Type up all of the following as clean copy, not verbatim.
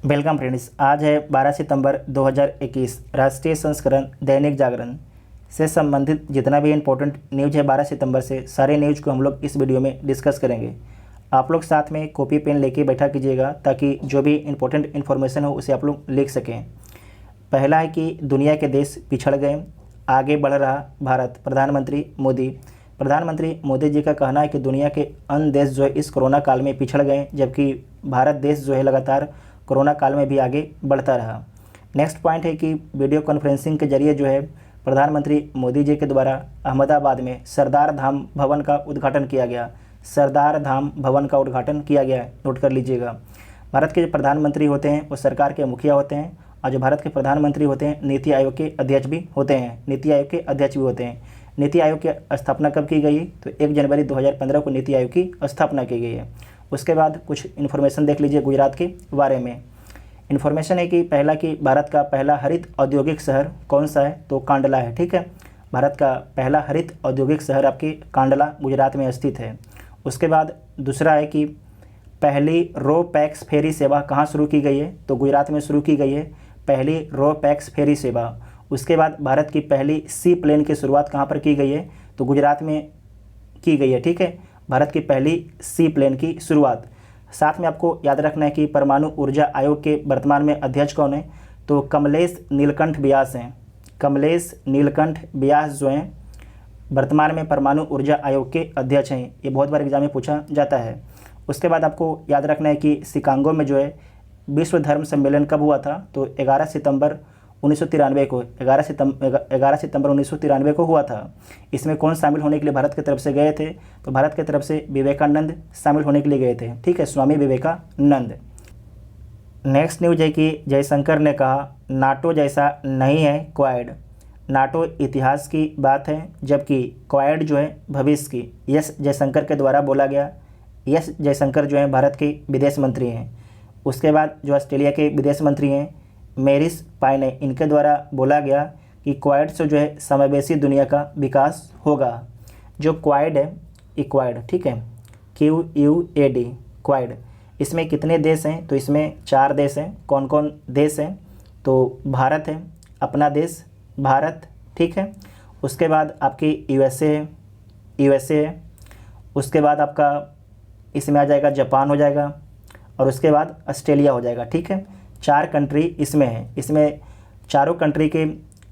Welcome friends, आज है 12 सितंबर 2021। राष्ट्रीय संस्करण दैनिक जागरण से संबंधित जितना भी इम्पोर्टेंट न्यूज़ है 12 सितंबर से सारे न्यूज़ को हम लोग इस वीडियो में डिस्कस करेंगे। आप लोग साथ में कॉपी पेन लेके बैठा कीजिएगा ताकि जो भी इम्पोर्टेंट इन्फॉर्मेशन हो उसे आप लोग लिख सकें। पहला है कि दुनिया के देश पिछड़ गए, आगे बढ़ रहा भारत। प्रधानमंत्री मोदी जी का कहना है कि दुनिया के अन्य देश जो है इस कोरोना काल में पिछड़ गए, जबकि भारत देश जो है लगातार कोरोना काल में भी आगे बढ़ता रहा। नेक्स्ट पॉइंट है कि वीडियो कॉन्फ्रेंसिंग के जरिए जो है प्रधानमंत्री मोदी जी के द्वारा अहमदाबाद में सरदार धाम भवन का उद्घाटन किया गया। सरदार धाम भवन का उद्घाटन किया गया है, नोट कर लीजिएगा। भारत के जो प्रधानमंत्री होते हैं वो सरकार के मुखिया होते हैं, और जो भारत के प्रधानमंत्री होते हैं नीति आयोग के अध्यक्ष भी होते हैं। नीति आयोग की स्थापना कब की गई? तो 1 जनवरी 2015 को नीति आयोग की स्थापना की गई है। उसके बाद कुछ इन्फॉर्मेशन देख लीजिए गुजरात के बारे में। इन्फॉर्मेशन है कि पहला कि भारत का पहला हरित औद्योगिक शहर कौन सा है? तो कांडला है। ठीक है, भारत का पहला हरित औद्योगिक शहर आपके कांडला गुजरात में स्थित है। उसके बाद दूसरा है कि पहली रो पैक्स फेरी सेवा कहाँ शुरू की गई है? तो गुजरात में शुरू की गई है पहली रो पैक्स फेरी सेवा। उसके बाद भारत की पहली सी प्लेन की शुरुआत कहाँ पर की गई है? तो गुजरात में की गई है। ठीक है, भारत की पहली सी प्लेन की शुरुआत। साथ में आपको याद रखना है कि परमाणु ऊर्जा आयोग के वर्तमान में अध्यक्ष कौन है? तो कमलेश नीलकंठ व्यास हैं। कमलेश नीलकंठ व्यास जो हैं वर्तमान में परमाणु ऊर्जा आयोग के अध्यक्ष हैं। ये बहुत बार एग्जाम में पूछा जाता है। उसके बाद आपको याद रखना है कि शिकागो में जो है विश्व धर्म सम्मेलन कब हुआ था? तो 11 सितंबर 1993 को 11 सितंबर 1993 को हुआ था। इसमें कौन शामिल होने के लिए भारत की तरफ से गए थे? तो भारत की तरफ से विवेकानंद शामिल होने के लिए गए थे। ठीक है, स्वामी विवेकानंद। नेक्स्ट न्यूज है कि जयशंकर ने कहा नाटो जैसा नहीं है क्वाड। नाटो इतिहास की बात है, जबकि क्वाड जो है भविष्य की। एस जयशंकर के द्वारा बोला गया। एस जयशंकर जो है भारत के विदेश मंत्री हैं। उसके बाद जो ऑस्ट्रेलिया के विदेश मंत्री हैं मैरिस पायने, इनके द्वारा बोला गया कि क्वाड से जो है समावेशी दुनिया का विकास होगा। जो क्वाड है इक्वाड, ठीक है, QUAD क्वाड, इसमें कितने देश हैं? तो इसमें 4 देश हैं। कौन कौन देश हैं? तो भारत है, अपना देश भारत, ठीक है। उसके बाद आपकी यूएसए है। उसके बाद आपका इसमें आ जाएगा जापान हो जाएगा, और उसके बाद ऑस्ट्रेलिया हो जाएगा। ठीक है, 4 कंट्री इसमें है। इसमें चारों कंट्री के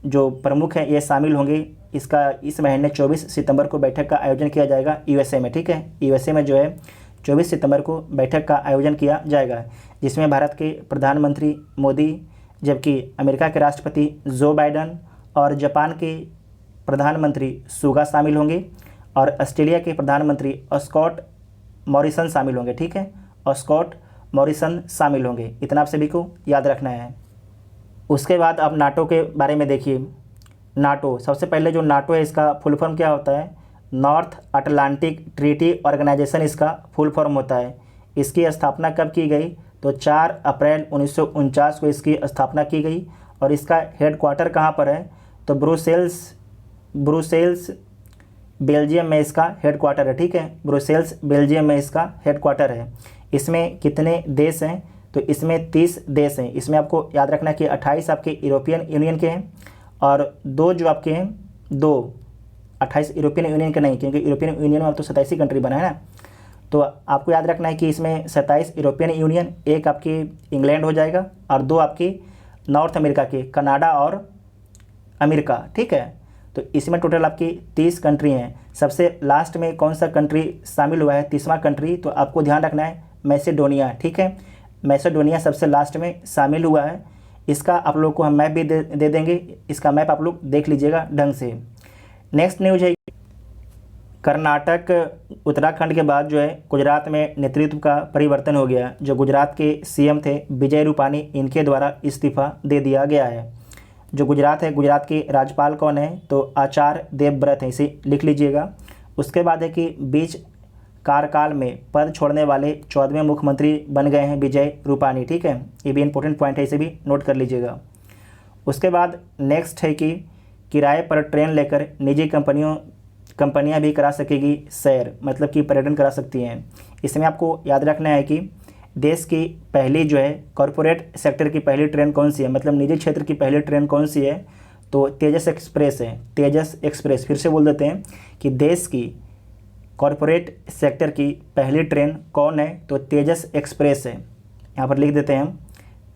जो प्रमुख हैं ये शामिल होंगे। इस महीने 24 सितंबर को बैठक का आयोजन किया जाएगा यूएसए में। ठीक है, यूएसए में जो है 24 सितंबर को बैठक का आयोजन किया जाएगा, जिसमें भारत के प्रधानमंत्री मोदी, जबकि अमेरिका के राष्ट्रपति जो बाइडन और जापान के प्रधानमंत्री सुगा शामिल होंगे, और ऑस्ट्रेलिया के प्रधानमंत्री स्कॉट मॉरिसन शामिल होंगे। ठीक है, स्कॉट मॉरिसन शामिल होंगे। इतना आप सभी को याद रखना है। उसके बाद आप नाटो के बारे में देखिए। नाटो, सबसे पहले जो नाटो है इसका फुल फॉर्म क्या होता है? नॉर्थ अटलांटिक ट्रीटी ऑर्गेनाइजेशन इसका फुल फॉर्म होता है। इसकी स्थापना कब की गई? तो 4 अप्रैल 1949 को इसकी स्थापना की गई, और इसका हेडक्वार्टर कहाँ पर है? तो ब्रुसेल्स बेल्जियम में इसका हेडक्वार्टर है। ठीक है, ब्रुसेल्स बेल्जियम में इसका हेडक्वार्टर है। इसमें कितने देश हैं? तो इसमें 30 देश हैं। इसमें आपको याद रखना है कि 28 आपके यूरोपियन यूनियन के हैं, और 2 जो आपके हैं 28 यूरोपियन यूनियन के नहीं, क्योंकि यूरोपियन यूनियन में अब तो 27 कंट्री बना है ना। तो आपको याद रखना है कि इसमें 27 यूरोपियन यूनियन, 1 आपकी इंग्लैंड हो जाएगा, और 2 आपकी नॉर्थ अमेरिका के कनाडा और अमेरिका। ठीक है, तो इसमें टोटल आपकी 30 कंट्री हैं। सबसे लास्ट में कौन सा कंट्री शामिल हुआ है? 30वां कंट्री, तो आपको ध्यान रखना है मैसेडोनिया। ठीक है, मैसेडोनिया सबसे लास्ट में शामिल हुआ है। इसका आप लोग को हम मैप भी दे देंगे। इसका मैप आप लोग देख लीजिएगा ढंग से। नेक्स्ट न्यूज है कर्नाटक उत्तराखंड के बाद जो है गुजरात में नेतृत्व का परिवर्तन हो गया। जो गुजरात के सीएम थे विजय रूपानी, इनके द्वारा इस्तीफा दे दिया गया है। जो गुजरात है, गुजरात के राज्यपाल कौन है? तो आचार्य देवव्रत हैं, इसे लिख लीजिएगा। उसके बाद है कि बीच कार्यकाल में पद छोड़ने वाले 14वें मुख्यमंत्री बन गए हैं विजय रूपानी। ठीक है, ये भी इंपॉर्टेंट पॉइंट है, इसे भी नोट कर लीजिएगा। उसके बाद नेक्स्ट है कि किराए पर ट्रेन लेकर निजी कंपनियां भी करा सकेगी सैर, मतलब कि पर्यटन करा सकती हैं। इसमें आपको याद रखना है कि देश की पहली जो है कॉरपोरेट सेक्टर की पहली ट्रेन कौन सी है, मतलब निजी क्षेत्र की पहली ट्रेन कौन सी है, तो तेजस एक्सप्रेस है, तेजस एक्सप्रेस। फिर से बोल देते हैं कि देश की कॉरपोरेट सेक्टर की पहली ट्रेन कौन है, तो तेजस एक्सप्रेस है। यहाँ पर लिख देते हैं हम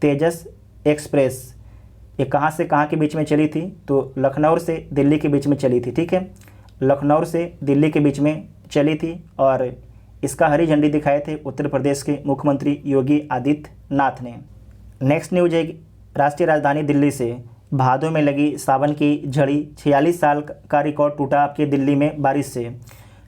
तेजस एक्सप्रेस। ये कहाँ से कहाँ के बीच में चली थी, तो लखनऊ से दिल्ली के बीच में चली थी, ठीक है, लखनऊ से दिल्ली के बीच में चली थी और इसका हरी झंडी दिखाए थे उत्तर प्रदेश के मुख्यमंत्री योगी आदित्यनाथ ने। नेक्स्ट न्यूज है राष्ट्रीय राजधानी दिल्ली से भादों में लगी सावन की झड़ी, 46 साल का रिकॉर्ड टूटा आपके दिल्ली में बारिश से।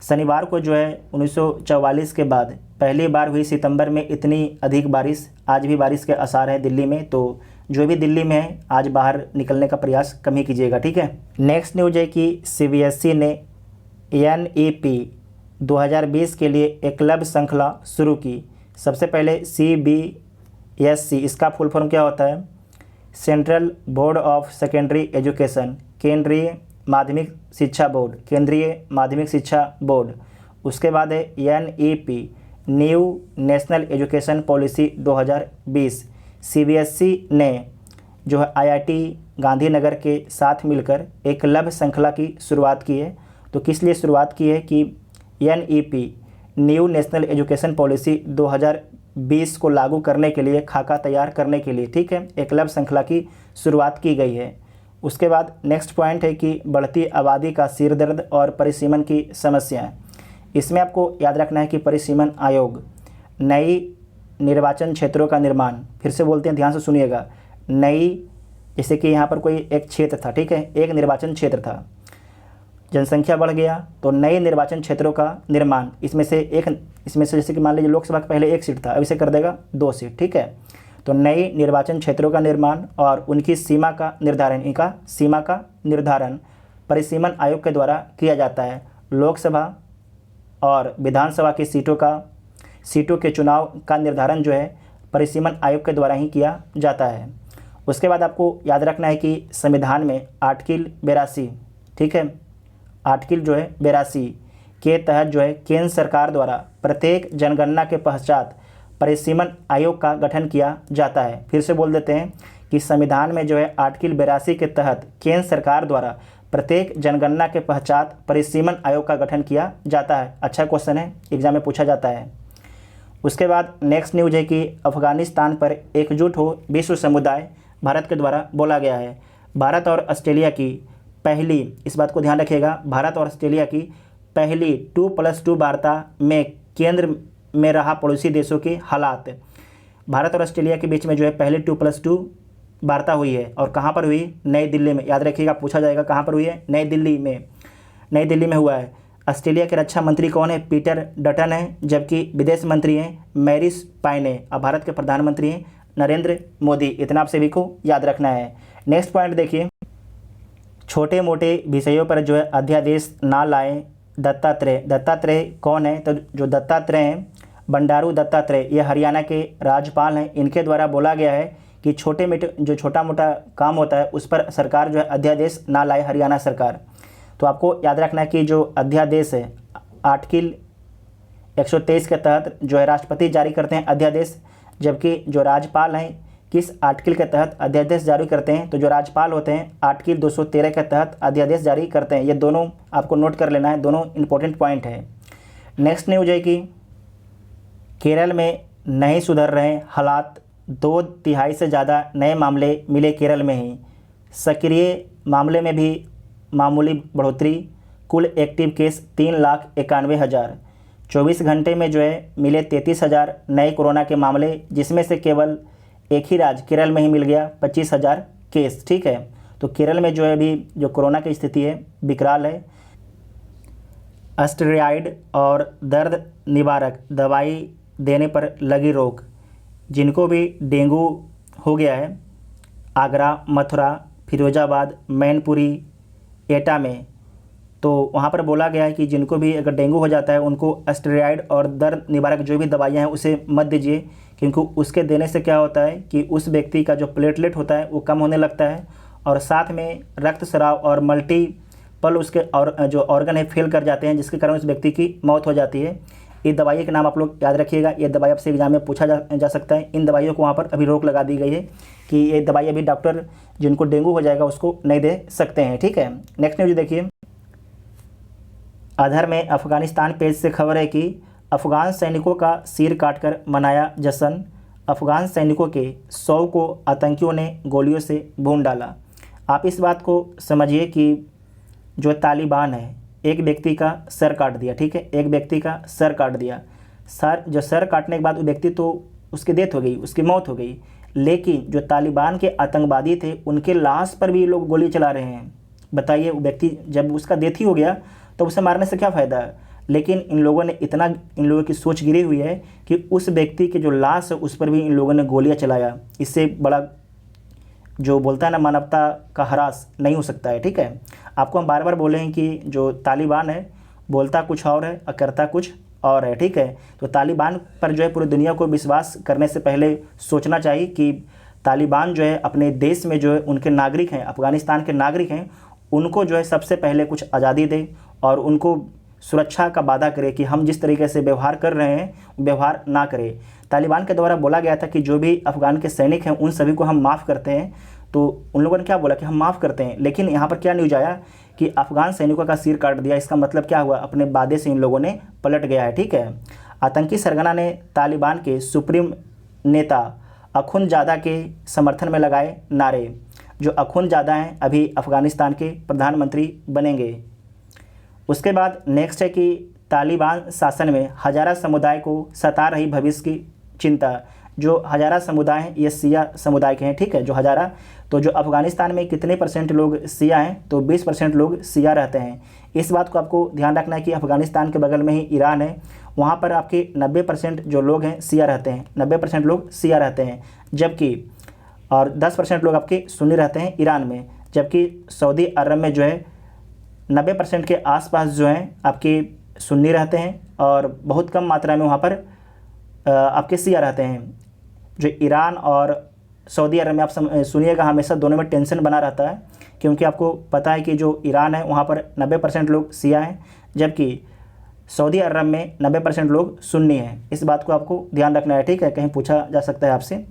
शनिवार को जो है 1944 के बाद पहली बार हुई सितंबर में इतनी अधिक बारिश। आज भी बारिश के आसार हैं दिल्ली में, तो जो भी दिल्ली में है आज बाहर निकलने का प्रयास कम ही कीजिएगा, ठीक है। नेक्स्ट न्यूज है कि सीबीएसई ने NEP 2020 के लिए एकलव्य श्रृंखला शुरू की। सबसे पहले CBSE, इसका फुल फॉर्म क्या होता है, central board of secondary education, केंद्रीय माध्यमिक शिक्षा बोर्ड, केंद्रीय माध्यमिक शिक्षा बोर्ड। उसके बाद है NEP new national education policy 2020। CBSE ने जो है IIT गांधीनगर के साथ मिलकर एकलव्य श्रृंखला की शुरुआत की है। तो किस लिए शुरुआत की है कि NEP new national education policy 2020 को लागू करने के लिए, खाका तैयार करने के लिए, ठीक है, एकलव्य श्रृंखला की शुरुआत की गई है। उसके बाद नेक्स्ट पॉइंट है कि बढ़ती आबादी का सिरदर्द और परिसीमन की समस्याएं। इसमें आपको याद रखना है कि परिसीमन आयोग, नई निर्वाचन क्षेत्रों का निर्माण, फिर से बोलते हैं ध्यान से सुनिएगा, नई, जैसे कि यहाँ पर कोई एक क्षेत्र था, ठीक है, एक निर्वाचन क्षेत्र था, जनसंख्या बढ़ गया तो नए निर्वाचन क्षेत्रों का निर्माण, इसमें से जैसे कि मान लीजिए लोकसभा का पहले 1 सीट था, अब इसे कर देगा 2 सीट, ठीक है। तो नई निर्वाचन क्षेत्रों का निर्माण और उनकी सीमा का निर्धारण, इनका सीमा का निर्धारण परिसीमन आयोग के द्वारा किया जाता है। लोकसभा और विधानसभा की सीटों के चुनाव का निर्धारण जो है परिसीमन आयोग के द्वारा ही किया जाता है। उसके बाद आपको याद रखना है कि संविधान में आर्टिकल 82, ठीक है, आर्टिकल जो है 82 के तहत जो है केंद्र सरकार द्वारा प्रत्येक जनगणना के पश्चात परिसीमन आयोग का गठन किया जाता है। फिर से बोल देते हैं कि संविधान में जो है आर्टिकल 82 के तहत केंद्र सरकार द्वारा प्रत्येक जनगणना के पश्चात परिसीमन आयोग का गठन किया जाता है। अच्छा क्वेश्चन है, एग्जाम में पूछा जाता है। उसके बाद नेक्स्ट न्यूज है कि अफगानिस्तान पर एकजुट हो विश्व समुदाय, भारत के द्वारा बोला गया है। भारत और ऑस्ट्रेलिया की पहली, इस बात को ध्यान रखिएगा, भारत और ऑस्ट्रेलिया की पहली 2+2 वार्ता में केंद्र में रहा पड़ोसी देशों के हालात। भारत और ऑस्ट्रेलिया के बीच में जो है पहली 2+2 वार्ता हुई है और कहाँ पर हुई, नई दिल्ली में। याद रखिएगा, पूछा जाएगा कहाँ पर हुई है, नई दिल्ली में, नई दिल्ली में हुआ है। ऑस्ट्रेलिया के रक्षा मंत्री कौन है, पीटर डटन है, जबकि विदेश मंत्री हैं मैरिस पायने और भारत के प्रधानमंत्री हैं नरेंद्र मोदी। इतना आप सभी को याद रखना है। नेक्स्ट पॉइंट देखिए, छोटे मोटे विषयों पर जो है अध्यादेश ना लाएं दत्तात्रेय। दत्तात्रेय कौन है, तो जो दत्तात्रेय हैं बंडारू दत्तात्रेय, ये हरियाणा के राज्यपाल हैं। इनके द्वारा बोला गया है कि छोटा मोटा काम होता है उस पर सरकार जो है अध्यादेश ना लाए, हरियाणा सरकार। तो आपको याद रखना है कि जो अध्यादेश है आर्टिकल 123 के तहत जो है राष्ट्रपति जारी करते हैं अध्यादेश, जबकि जो राज्यपाल हैं किस आर्टिकल के तहत अध्यादेश जारी करते हैं, तो जो राज्यपाल होते हैं आर्टिकल 213 के तहत अध्यादेश जारी करते हैं। ये दोनों आपको नोट कर लेना है, दोनों इंपॉर्टेंट पॉइंट है। नेक्स्ट न्यूज है कि केरल में नहीं सुधर रहे हालात, 2/3 से ज़्यादा नए मामले मिले केरल में ही। सक्रिय मामले में भी मामूली बढ़ोतरी, कुल एक्टिव केस 3,91,000। 24 घंटे में जो है मिले 33,000 नए कोरोना के मामले, जिसमें से केवल एक ही राज्य केरल में ही मिल गया 25,000 केस, ठीक है। तो केरल में जो है अभी जो कोरोना की स्थिति है विकराल है। स्टेरॉइड और दर्द निवारक दवाई देने पर लगी रोक। जिनको भी डेंगू हो गया है, आगरा, मथुरा, फिरोजाबाद, मैनपुरी, एटा में, तो वहाँ पर बोला गया है कि जिनको भी अगर डेंगू हो जाता है उनको स्टेरॉइड और दर्द निवारक जो भी दवाइयाँ हैं उसे मत दीजिए, क्योंकि उसके देने से क्या होता है कि उस व्यक्ति का जो प्लेटलेट होता है वो कम होने लगता है और साथ में रक्तस्राव और मल्टीपल उसके और जो ऑर्गन है फेल कर जाते हैं, जिसके कारण उस व्यक्ति की मौत हो जाती है। ये दवाई के नाम आप लोग याद रखिएगा, ये दवाई आपसे एग्जाम में पूछा जा सकता है। इन दवाइयों को वहाँ पर अभी रोक लगा दी गई है कि ये दवाई अभी डॉक्टर जिनको डेंगू हो जाएगा उसको नहीं दे सकते हैं, ठीक है। नेक्स्ट न्यूज़ देखिए, अधर में अफगानिस्तान पेज से खबर है कि अफगान सैनिकों का सिर काटकर मनाया जश्न। अफगान सैनिकों के 100 को आतंकियों ने गोलियों से भून डाला। आप इस बात को समझिए कि जो तालिबान है एक व्यक्ति का सर काट दिया, ठीक है, एक व्यक्ति का सर काट दिया। सर काटने के बाद वो व्यक्ति तो उसकी डेथ हो गई, उसकी मौत हो गई, लेकिन जो तालिबान के आतंकवादी थे उनके लाश पर भी ये लोग गोली चला रहे हैं। बताइए, वो व्यक्ति जब उसका डेथ ही हो गया तो उसे मारने से क्या फ़ायदा है। लेकिन इन लोगों की सोच गिरी हुई है कि उस व्यक्ति के जो लाश है उस पर भी इन लोगों ने गोलियां चलाया। इससे बड़ा जो बोलता है ना मानवता का ह्रास नहीं हो सकता है, ठीक है। आपको हम बार बार बोले हैं कि जो तालिबान है बोलता कुछ और है और करता कुछ और है, ठीक है। तो तालिबान पर जो है पूरी दुनिया को विश्वास करने से पहले सोचना चाहिए कि तालिबान जो है अपने देश में जो है उनके नागरिक हैं, अफ़गानिस्तान के नागरिक हैं, उनको जो है सबसे पहले कुछ आज़ादी दे और उनको सुरक्षा का वादा करे कि हम जिस तरीके से व्यवहार कर रहे हैं व्यवहार ना करें। तालिबान के द्वारा बोला गया था कि जो भी अफ़गान के सैनिक हैं उन सभी को हम माफ़ करते हैं, तो उन लोगों ने क्या बोला कि हम माफ़ करते हैं, लेकिन यहाँ पर क्या न्यूज़ आया कि अफ़गान सैनिकों का सिर काट दिया। इसका मतलब क्या हुआ, अपने वादे से इन लोगों ने पलट गया है, ठीक है। आतंकी सरगना ने तालिबान के सुप्रीम नेता अखुंदजादा के समर्थन में लगाए नारे। जो अखुंदजादा हैं अभी अफ़गानिस्तान के प्रधानमंत्री बनेंगे। उसके बाद नेक्स्ट है कि तालिबान शासन में हज़ारा समुदाय को सता रही भविष्य की चिंता। जो हज़ारा समुदाय हैं ये सिया समुदाय के हैं, ठीक है, जो हज़ारा। तो जो अफ़गानिस्तान में कितने % लोग सिया हैं, तो 20% लोग सिया रहते हैं। इस बात को आपको ध्यान रखना है कि अफ़गानिस्तान के बगल में ही ईरान है, वहाँ पर आपके 90% जो लोग हैं सिया रहते हैं, 90% लोग सिया रहते हैं, जबकि और 10% लोग आपके सुन्नी रहते हैं ईरान में। जबकि सऊदी अरब में जो है 90% के आसपास जो हैं आपके सुन्नी रहते हैं और बहुत कम मात्रा में वहाँ पर आपके सिया रहते हैं। जो ईरान और सऊदी अरब में आप सुनिएगा हमेशा दोनों में टेंशन बना रहता है, क्योंकि आपको पता है कि जो ईरान है वहाँ पर 90% लोग सिया हैं, जबकि सऊदी अरब में 90% लोग सुन्नी हैं। इस बात को आपको ध्यान रखना है, ठीक है, कहीं पूछा जा सकता है आपसे।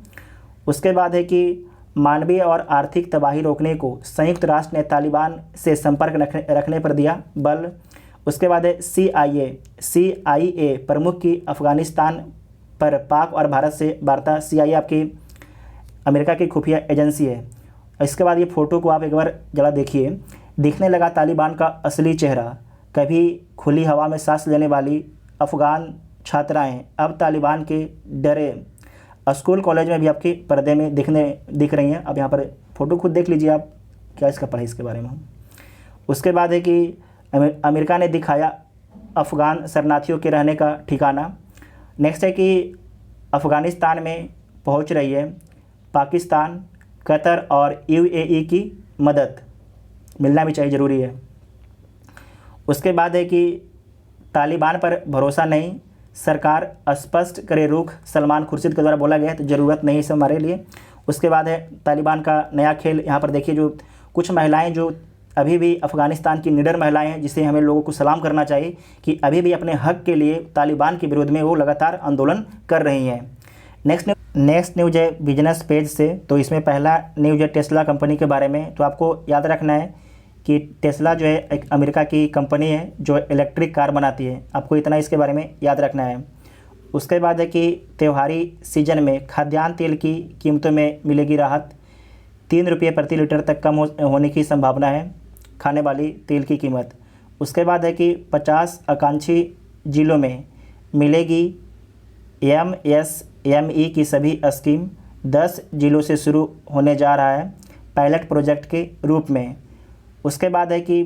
उसके बाद है कि मानवीय और आर्थिक तबाही रोकने को संयुक्त राष्ट्र ने तालिबान से संपर्क रखने पर दिया बल। उसके बाद है CIA प्रमुख की अफ़गानिस्तान पर पाक और भारत से वार्ता। CIA आपकी अमेरिका की खुफिया एजेंसी है। इसके बाद ये फ़ोटो को आप एक बार ज़रा देखिए, दिखने लगा तालिबान का असली चेहरा। कभी खुली हवा में सांस लेने वाली अफ़गान छात्राएं अब तालिबान के डरे स्कूल कॉलेज में भी आपके पर्दे में दिख रही हैं। अब यहाँ पर फ़ोटो खुद देख लीजिए आप, क्या इसका पढ़ा इसके बारे में। उसके बाद है कि अमेरिका ने दिखाया अफ़गान शरणार्थियों के रहने का ठिकाना। नेक्स्ट है कि अफ़गानिस्तान में पहुँच रही है पाकिस्तान, कतर और UAE की मदद, मिलना भी चाहिए, ज़रूरी है। उसके बाद है कि तालिबान पर भरोसा नहीं, सरकार स्पष्ट करे रुख, सलमान खुर्शीद के द्वारा बोला गया है, तो ज़रूरत नहीं है हमारे लिए। उसके बाद है तालिबान का नया खेल। यहाँ पर देखिए जो कुछ महिलाएं जो अभी भी अफ़गानिस्तान की निडर महिलाएं हैं, जिसे हमें लोगों को सलाम करना चाहिए कि अभी भी अपने हक के लिए तालिबान के विरोध में वो लगातार आंदोलन कर रही हैं। नेक्स्ट न्यूज़ है बिजनेस पेज से। तो इसमें पहला न्यूज़ है टेस्ला कंपनी के बारे में। तो आपको याद रखना है कि टेस्ला जो है एक अमेरिका की कंपनी है जो इलेक्ट्रिक कार बनाती है, आपको इतना इसके बारे में याद रखना है। उसके बाद है कि त्योहारी सीजन में खाद्यान्न तेल की कीमतों में मिलेगी राहत, 3 रुपये प्रति लीटर तक कम होने की संभावना है खाने वाली तेल की कीमत। उसके बाद है कि 50 आकांक्षी जिलों में मिलेगी MSME की सभी स्कीम, 10 जिलों से शुरू होने जा रहा है पायलट प्रोजेक्ट के रूप में। उसके बाद है कि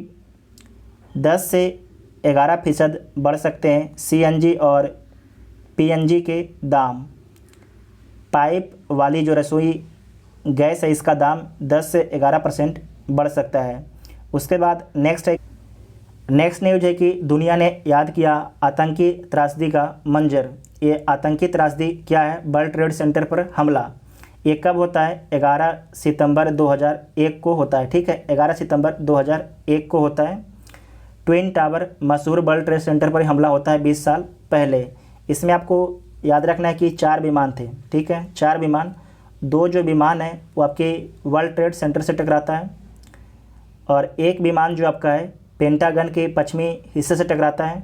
10 से 11% बढ़ सकते हैं CNG और PNG के दाम। पाइप वाली जो रसोई गैस है इसका दाम 10 से 11% बढ़ सकता है। उसके बाद नेक्स्ट न्यूज है कि दुनिया ने याद किया आतंकी त्रासदी का मंजर। ये आतंकी त्रासदी क्या है? वर्ल्ड ट्रेड सेंटर पर हमला। ये कब होता है? 11 सितंबर 2001 को होता है, ठीक है, 11 सितंबर 2001 को होता है। ट्विन टावर मशहूर वर्ल्ड ट्रेड सेंटर पर हमला होता है 20 साल पहले। इसमें आपको याद रखना है कि 4 विमान थे, ठीक है, 4 विमान। 2 जो विमान है वो आपके वर्ल्ड ट्रेड सेंटर से टकराता है और एक विमान जो आपका है पेंटागन के पश्चिमी हिस्से से टकराता है।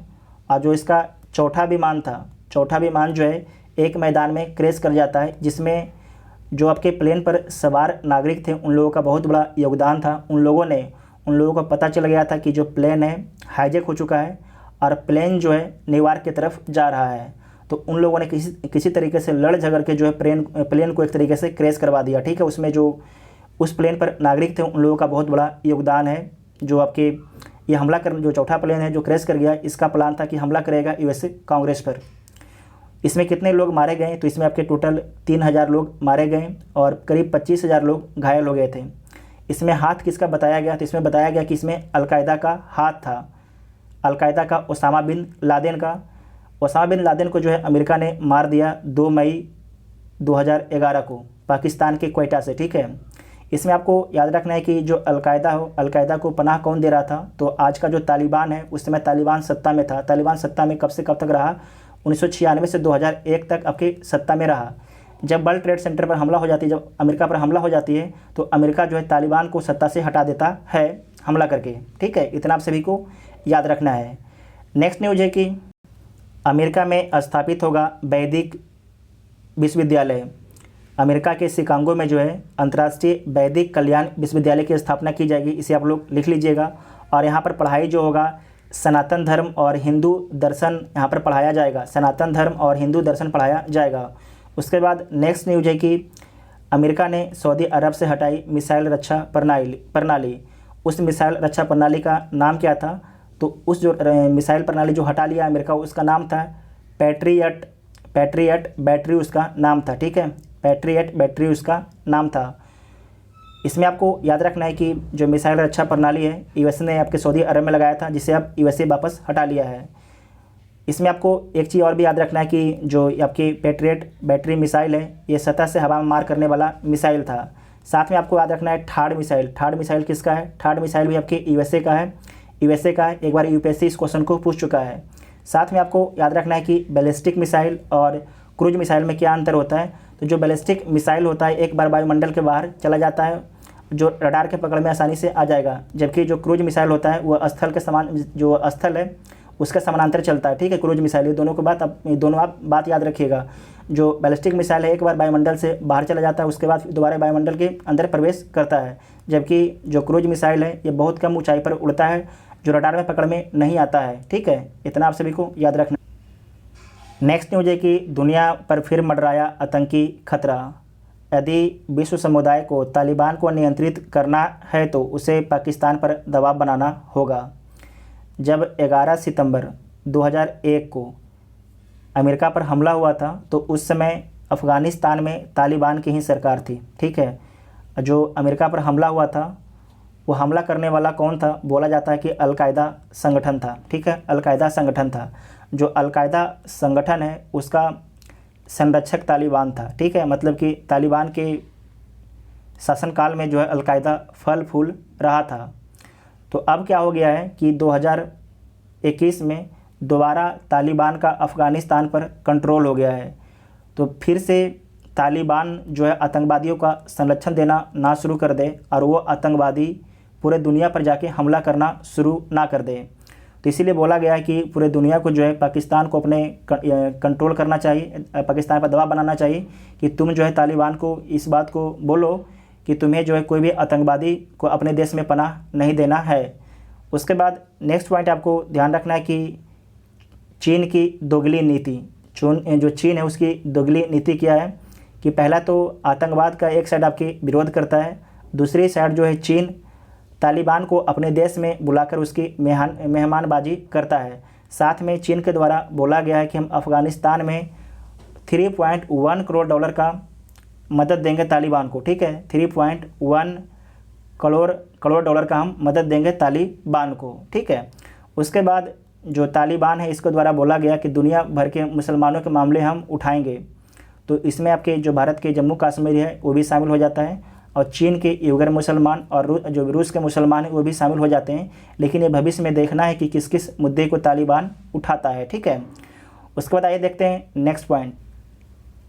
और जो इसका चौथा विमान था, चौथा विमान जो है एक मैदान में क्रैश कर जाता है, जिसमें जो आपके प्लेन पर सवार नागरिक थे उन लोगों का बहुत बड़ा योगदान था। उन लोगों को पता चल गया था कि जो प्लेन है हाईजैक हो चुका है और प्लेन जो है न्यूयॉर्क की तरफ जा रहा है। तो उन लोगों ने किसी तरीके से लड़ झगड़ के जो है प्लेन को एक तरीके से क्रैश करवा दिया, ठीक है। उसमें जो उस प्लेन पर नागरिक थे उन लोगों का बहुत बड़ा योगदान है। जो आपके ये हमला कर जो चौथा प्लेन है जो क्रैश कर गया, इसका प्लान था कि हमला करेगा यूएसए कांग्रेस पर। इसमें कितने लोग मारे गए, तो इसमें आपके टोटल 3000 लोग मारे गए और करीब 25,000 लोग घायल हो गए थे। इसमें हाथ किसका बताया गया, तो इसमें बताया गया कि इसमें अलकायदा का हाथ था, अलकायदा का ओसामा बिन लादेन का। ओसामा बिन लादेन को जो है अमेरिका ने मार दिया 2 मई 2011 को पाकिस्तान के क्वेटा से, ठीक है। इसमें आपको याद रखना है कि जो अलकायदा को पनाह कौन दे रहा था, तो आज का जो तालिबान है उस समय तालिबान सत्ता में था। तालिबान सत्ता में कब से कब तक रहा, 1996 से 2001 तक आपकी सत्ता में रहा। जब वर्ल्ड ट्रेड सेंटर पर हमला हो जाती है, जब अमेरिका पर हमला हो जाती है, तो अमेरिका जो है तालिबान को सत्ता से हटा देता है हमला करके, ठीक है। इतना आप सभी को याद रखना है। नेक्स्ट न्यूज है कि अमेरिका में स्थापित होगा वैदिक विश्वविद्यालय। अमेरिका के शिकागो में जो है अंतर्राष्ट्रीय वैदिक कल्याण विश्वविद्यालय की स्थापना की जाएगी, इसे आप लोग लिख लीजिएगा। और यहाँ पर पढ़ाई जो होगा सनातन धर्म और हिंदू दर्शन यहाँ पर पढ़ाया जाएगा, सनातन धर्म और हिंदू दर्शन पढ़ाया जाएगा। उसके बाद नेक्स्ट न्यूज है कि अमेरिका ने सऊदी अरब से हटाई मिसाइल रक्षा प्रणाली। उस मिसाइल रक्षा प्रणाली का नाम क्या था, तो उस जो मिसाइल प्रणाली जो हटा लिया अमेरिका उसका नाम था पैट्रियट बैटरी उसका नाम था, ठीक है, पैट्रियट बैटरी उसका नाम था। इसमें आपको याद रखना है कि जो मिसाइल रक्षा प्रणाली है यूएसए ने आपके सऊदी अरब में लगाया था, जिसे अब यूएसए वापस हटा लिया है। इसमें आपको एक चीज़ और भी याद रखना है कि जो आपकी पैट्रियट बैटरी मिसाइल है ये सतह से हवा में मार करने वाला मिसाइल था। साथ में आपको याद रखना है थार्ड मिसाइल किसका है, थार्ड मिसाइल भी आपके यूएसए का है, एक बार यूपीएससी इस क्वेश्चन को पूछ चुका है। साथ में आपको याद रखना है कि बैलिस्टिक मिसाइल और क्रूज मिसाइल में क्या अंतर होता है। तो जो बैलिस्टिक मिसाइल होता है एक बार वायुमंडल के बाहर चला जाता है, जो रडार के पकड़ में आसानी से आ जाएगा, जबकि जो क्रूज मिसाइल होता है वह स्थल के समान, जो स्थल है उसका समानांतर चलता है, ठीक है, क्रूज मिसाइल। ये दोनों आप बात याद रखिएगा। जो बैलिस्टिक मिसाइल है एक बार वायुमंडल से बाहर चला जाता है, उसके बाद दोबारा वायुमंडल के अंदर प्रवेश करता है, जबकि जो क्रूज मिसाइल है ये बहुत कम ऊंचाई पर उड़ता है, जो रडार में पकड़ में नहीं आता है, ठीक है। इतना आप सभी को याद रखना। नेक्स्ट न्यूज है कि दुनिया पर फिर मंडराया आतंकी खतरा। यदि विश्व समुदाय को तालिबान को नियंत्रित करना है तो उसे पाकिस्तान पर दबाव बनाना होगा। जब 11 सितंबर 2001 को अमेरिका पर हमला हुआ था तो उस समय अफ़गानिस्तान में तालिबान की ही सरकार थी, ठीक है। जो अमेरिका पर हमला हुआ था वो हमला करने वाला कौन था, बोला जाता है कि अलकायदा संगठन था, ठीक है, अलकायदा संगठन था। जो अलकायदा संगठन है उसका संरक्षक तालिबान था, ठीक है, मतलब कि तालिबान के शासनकाल में जो है अलकायदा फल फूल रहा था। तो अब क्या हो गया है कि 2021 में दोबारा तालिबान का अफ़गानिस्तान पर कंट्रोल हो गया है। तो फिर से तालिबान जो है आतंकवादियों का संरक्षण देना ना शुरू कर दे और वो आतंकवादी पूरे दुनिया पर जाके हमला करना शुरू ना कर दे। तो इसीलिए बोला गया है कि पूरे दुनिया को जो है पाकिस्तान को अपने कंट्रोल करना चाहिए, पाकिस्तान पर दबाव बनाना चाहिए कि तुम जो है तालिबान को इस बात को बोलो कि तुम्हें जो है कोई भी आतंकवादी को अपने देश में पनाह नहीं देना है। उसके बाद नेक्स्ट पॉइंट आपको ध्यान रखना है कि चीन की दोगली नीति, जो चीन है उसकी दोगली नीति क्या है कि पहला तो आतंकवाद का एक साइड आपकी विरोध करता है, दूसरी साइड जो है चीन तालिबान को अपने देश में बुलाकर उसकी मेहमानबाजी करता है। साथ में चीन के द्वारा बोला गया है कि हम अफ़गानिस्तान में 3.1 करोड़ डॉलर का मदद देंगे तालिबान को, ठीक है, 3.1 करोड़ डॉलर का हम मदद देंगे तालिबान को, ठीक है। उसके बाद जो तालिबान है इसके द्वारा बोला गया कि दुनिया भर के मुसलमानों के मामले हम उठाएंगे। तो इसमें आपके जो भारत के जम्मू कश्मीर है वो भी शामिल हो जाता है और चीन के उइगर मुसलमान और जो रूस के मुसलमान हैं वो भी शामिल हो जाते हैं। लेकिन ये भविष्य में देखना है कि किस किस मुद्दे को तालिबान उठाता है, ठीक है। उसके बाद आइए देखते हैं नेक्स्ट पॉइंट।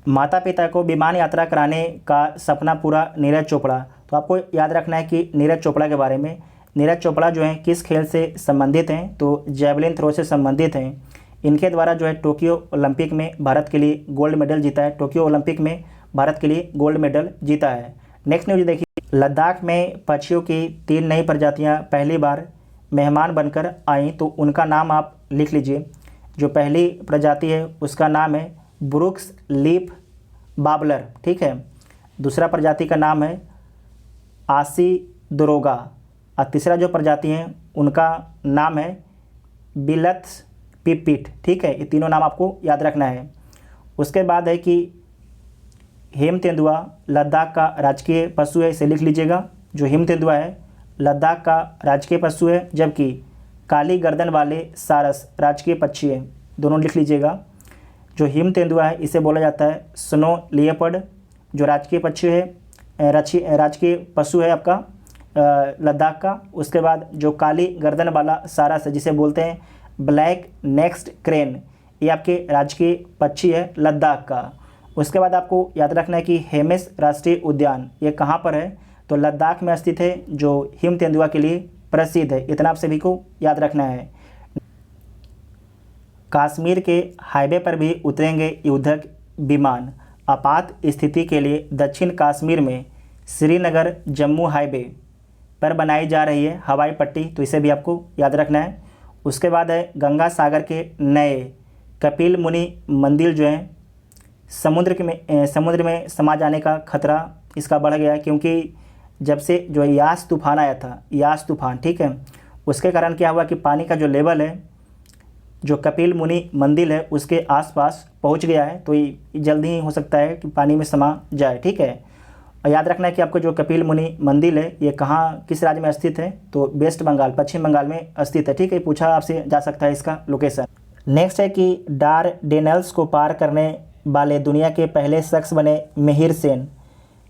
माता पिता को विमान यात्रा कराने का सपना पूरा नीरज चोपड़ा। तो आपको याद रखना है कि नीरज चोपड़ा के बारे में, नीरज चोपड़ा जो है किस खेल से संबंधित हैं, तो जेवलिन थ्रो से संबंधित हैं। इनके द्वारा जो है टोक्यो ओलंपिक में भारत के लिए गोल्ड मेडल जीता है, टोक्यो ओलंपिक में भारत के लिए गोल्ड मेडल जीता है। नेक्स्ट न्यूज देखिए, लद्दाख में पक्षियों की 3 नई प्रजातियां पहली बार मेहमान बनकर आईं, तो उनका नाम आप लिख लीजिए। जो पहली प्रजाति है उसका नाम है ब्रुक्स लीफ बाबलर, ठीक है। दूसरा प्रजाति का नाम है आसी दरोगा, और तीसरा जो प्रजाति है उनका नाम है बिलत्स पिपिट, ठीक है। ये तीनों नाम आपको याद रखना है। उसके बाद है कि हिम तेंदुआ लद्दाख का राजकीय पशु है, इसे लिख लीजिएगा। जो हिम तेंदुआ है लद्दाख का राजकीय पशु है, जबकि काली गर्दन वाले सारस राजकीय पक्षी है, दोनों लिख लीजिएगा। जो हिम तेंदुआ है इसे बोला जाता है स्नो लियोपर्ड, जो राजकीय पक्षी है, राजकीय पशु है आपका लद्दाख का। उसके बाद जो काली गर्दन वाला सारस है जिसे बोलते हैं ब्लैक नेक्स्ट क्रेन, ये आपके राजकीय पक्षी है लद्दाख का। उसके बाद आपको याद रखना है कि हेमिस राष्ट्रीय उद्यान ये कहाँ पर है, तो लद्दाख में स्थित है, जो हिम तेंदुआ के लिए प्रसिद्ध है। इतना आप सभी को याद रखना है। कश्मीर के हाईवे पर भी उतरेंगे युद्धक विमान। आपात स्थिति के लिए दक्षिण कश्मीर में श्रीनगर जम्मू हाईवे पर बनाई जा रही है हवाई पट्टी, तो इसे भी आपको याद रखना है। उसके बाद है गंगा सागर के नए कपिल मुनि मंदिर जो है समुद्र में समा जाने का खतरा इसका बढ़ गया है, क्योंकि जब से जो यास तूफान आया था, यास तूफान, ठीक है, उसके कारण क्या हुआ कि पानी का जो लेवल है जो कपिल मुनि मंदिर है उसके आसपास पहुंच गया है, तो ये जल्दी ही हो सकता है कि पानी में समा जाए, ठीक है। और याद रखना है कि आपको जो कपिल मुनि मंदिर है ये कहाँ किस राज्य में स्थित है, तो वेस्ट बंगाल पश्चिम बंगाल में स्थित है, ठीक है। पूछा आपसे जा सकता है इसका लोकेशन। नेक्स्ट है कि डार्डेनल्स को पार करने वाले दुनिया के पहले शख्स बने मिहिर सेन।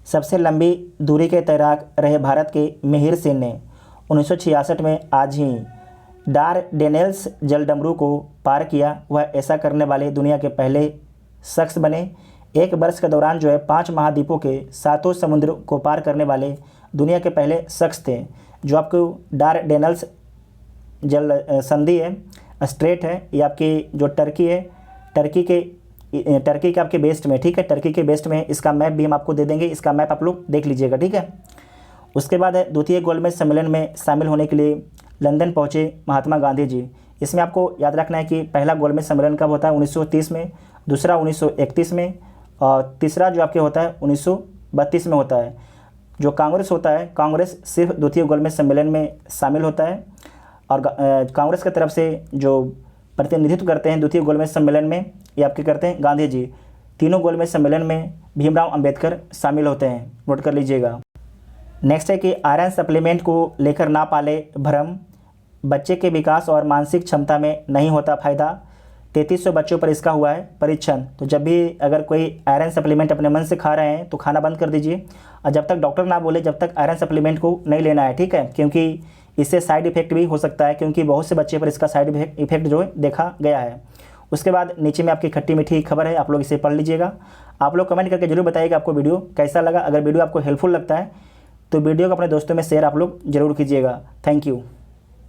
सबसे लंबी दूरी के तैराक रहे भारत के मिहिर सेन ने 1966 में आज ही डार्डेनल्स जलडमरू को पार किया। वह ऐसा करने वाले दुनिया के पहले शख्स बने। एक वर्ष के दौरान जो है 5 महाद्वीपों के 7 समुद्र को पार करने वाले दुनिया के पहले शख्स थे। जो आपको डार्डेनल्स जल संधि है, स्ट्रेट है, ये आपकी जो टर्की है, टर्की के आपके बेस्ट में, ठीक है, टर्की के बेस्ट में। इसका मैप भी हम आपको दे देंगे, इसका मैप आप लोग देख लीजिएगा, ठीक है। उसके बाद है द्वितीय गोलमेज सम्मेलन में शामिल होने के लिए लंदन पहुंचे महात्मा गांधी जी। इसमें आपको याद रखना है कि पहला गोलमेज सम्मेलन कब होता है 1930 में, दूसरा 1931 में, और तीसरा जो आपके होता है 1932 में होता है। जो कांग्रेस होता है, कांग्रेस सिर्फ द्वितीय गोलमेज सम्मेलन में शामिल होता है, और कांग्रेस की तरफ से जो प्रतिनिधित्व करते हैं द्वितीय गोलमेज सम्मेलन में ये आपके करते हैं गांधी जी। तीनों गोलमेज सम्मेलन में भीमराव अंबेडकर शामिल होते हैं, नोट कर लीजिएगा। नेक्स्ट है कि आयरन सप्लीमेंट को लेकर ना पाले भ्रम, बच्चे के विकास और मानसिक क्षमता में नहीं होता फायदा। 3300 बच्चों पर इसका हुआ है परीक्षण। तो जब भी अगर कोई आयरन सप्लीमेंट अपने मन से खा रहे हैं तो खाना बंद कर दीजिए, और जब तक डॉक्टर ना बोले जब तक आयरन सप्लीमेंट को नहीं लेना है, ठीक है, क्योंकि इससे साइड इफेक्ट भी हो सकता है, क्योंकि बहुत से बच्चे पर इसका साइड इफेक्ट जो है देखा गया है। उसके बाद नीचे में आपकी खट्टी मीठी खबर है, आप लोग इसे पढ़ लीजिएगा। आप लोग कमेंट करके जरूर बताइएगा आपको वीडियो कैसा लगा। अगर वीडियो आपको हेल्पफुल लगता है तो वीडियो को अपने दोस्तों में शेयर आप लोग जरूर कीजिएगा। Thank you.